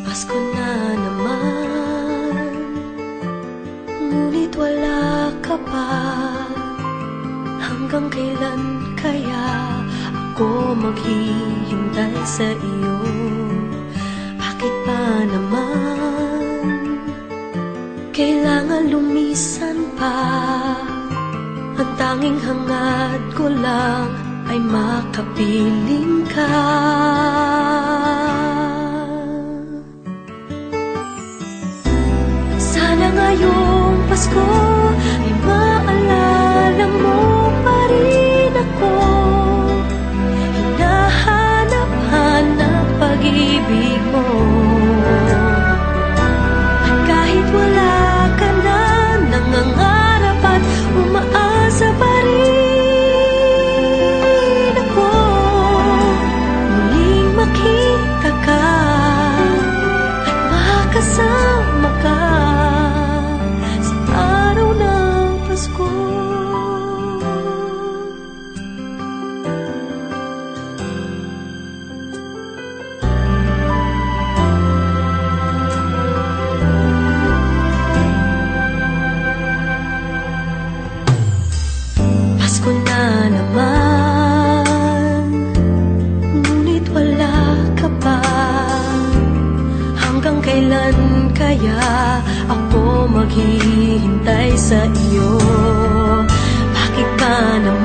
Pasko na naman, ngunit wala ka pa. Hanggang kailan kaya ako maghihintay sa iyo? Bakit pa naman kailangan lumisan pa? Ang tanging hangad ko lang ay makapiling ka. Sana ngayong Pasko ay maalala mo pa rin ako. Hinahanap-hanap pag-ibig mo. At kahit wala ka na, nangangarap at umaasa pa rin ako. Muling makita ka at makasama ka sa araw ng Pasko. Pasko na naman, ngunit wala ka pa. Hanggang kailan kaya ako maghihintay sa iyo? Bakit ka naman